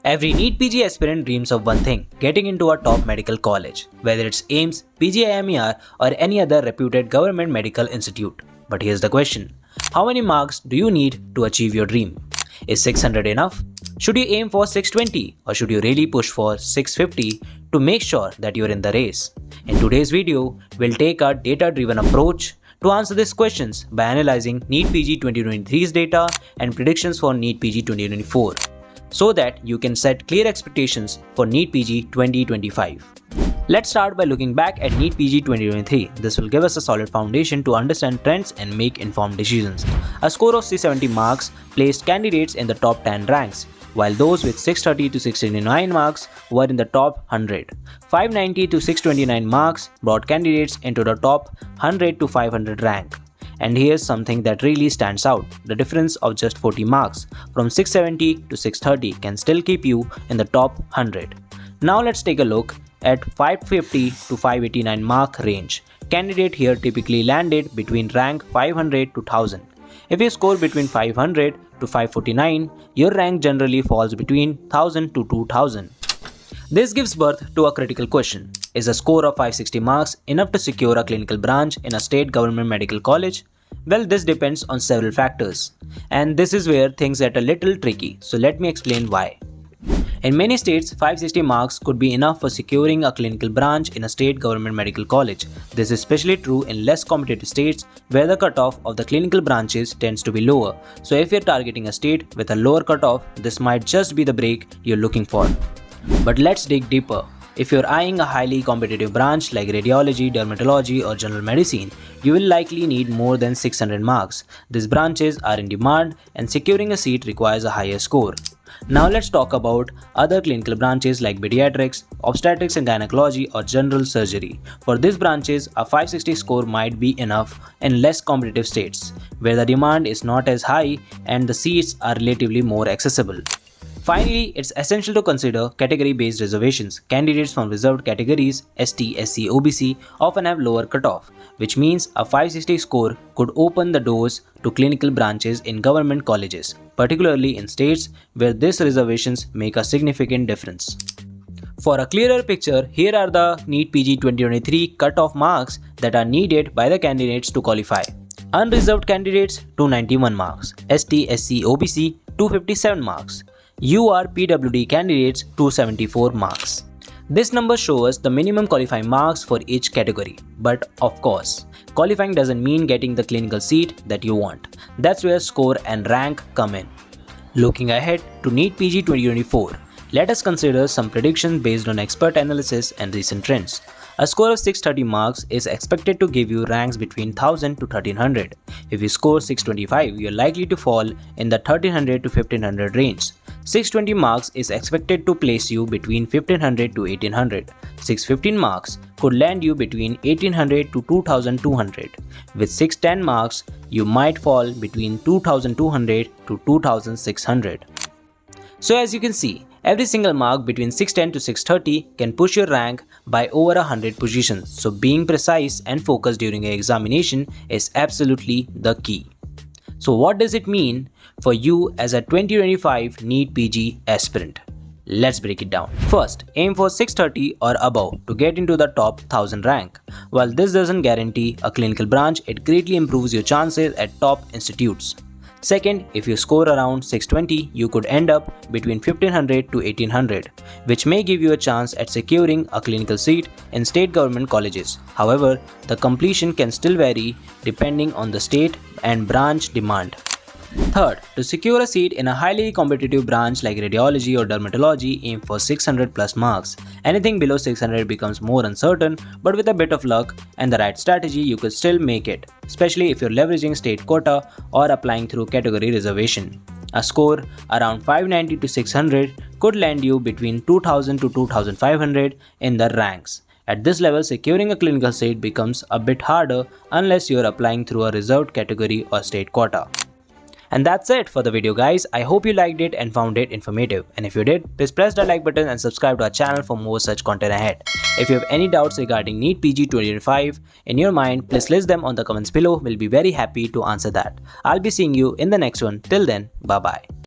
Every NEET PG aspirant dreams of one thing, getting into a top medical college, whether it's AIIMS, PGIMER or any other reputed government medical institute. But here's the question, how many marks do you need to achieve your dream? Is 600 enough? Should you aim for 620 or should you really push for 650 to make sure that you're in the race? In today's video, we'll take a data-driven approach to answer these questions by analyzing NEET PG 2023's data and predictions for NEET PG 2024. So that you can set clear expectations for NEET PG 2025. Let's start by looking back at NEET PG 2023. This will give us a solid foundation to understand trends and make informed decisions. A score of 670 marks placed candidates in the top 10 ranks, while those with 630 to 629 marks were in the top 100. 590 to 629 marks brought candidates into the top 100 to 500 rank. And here's something that really stands out. The difference of just 40 marks from 670 to 630 can still keep you in the top 100. Now let's take a look at 550 to 589 mark range. Candidate here typically landed between rank 500 to 1000. If you score between 500 to 549, your rank generally falls between 1000 to 2000. This gives birth to a critical question. Is a score of 560 marks enough to secure a clinical branch in a state government medical college? Well, this depends on several factors. And this is where things get a little tricky, so let me explain why. In many states, 560 marks could be enough for securing a clinical branch in a state government medical college. This is especially true in less competitive states where the cutoff of the clinical branches tends to be lower. So if you're targeting a state with a lower cutoff, this might just be the break you're looking for. But let's dig deeper. If you're eyeing a highly competitive branch like Radiology, Dermatology or General Medicine, you will likely need more than 600 marks. These branches are in demand and securing a seat requires a higher score. Now let's talk about other clinical branches like Pediatrics, Obstetrics and Gynecology or General Surgery. For these branches, a 560 score might be enough in less competitive states, where the demand is not as high and the seats are relatively more accessible. Finally, it's essential to consider category-based reservations. Candidates from reserved categories ST, SC, OBC often have lower cutoff, which means a 560 score could open the doors to clinical branches in government colleges, particularly in states where these reservations make a significant difference. For a clearer picture, here are the NEET PG 2023 cutoff marks that are needed by the candidates to qualify. Unreserved candidates 291 marks, ST, SC, OBC 257 marks. UR/PWD candidates 274 marks. This number shows the minimum qualifying marks for each category. But of course, qualifying doesn't mean getting the clinical seat that you want. That's where score and rank come in. Looking ahead to NEET PG 2024, let us consider some predictions based on expert analysis and recent trends. A score of 630 marks is expected to give you ranks between 1000 to 1300. If you score 625, you're likely to fall in the 1300 to 1500 range. 620 marks is expected to place you between 1500 to 1800. 615 marks could land you between 1800 to 2200. With 610 marks, you might fall between 2200 to 2600. So as you can see, every single mark between 610 to 630 can push your rank by over 100 positions. So being precise and focused during your examination is absolutely the key. So what does it mean for you as a 2025 NEET PG aspirant? Let's break it down. First, aim for 630 or above to get into the top 1000 rank. While this doesn't guarantee a clinical branch, it greatly improves your chances at top institutes. Second, if you score around 620, you could end up between 1500 to 1800, which may give you a chance at securing a clinical seat in state government colleges. However, the completion can still vary depending on the state and branch demand. Third, to secure a seat in a highly competitive branch like Radiology or Dermatology, aim for 600 plus marks. Anything below 600 becomes more uncertain, but with a bit of luck and the right strategy, you could still make it, especially if you're leveraging state quota or applying through category reservation. A score around 590 to 600 could land you between 2000 to 2500 in the ranks. At this level, securing a clinical seat becomes a bit harder unless you're applying through a reserved category or state quota. And that's it for the video guys. I hope you liked it and found it informative. And if you did, please press the like button and subscribe to our channel for more such content ahead. If you have any doubts regarding NEET PG 2025 in your mind, please list them on the comments below. We'll be very happy to answer that. I'll be seeing you in the next one. Till then, bye bye.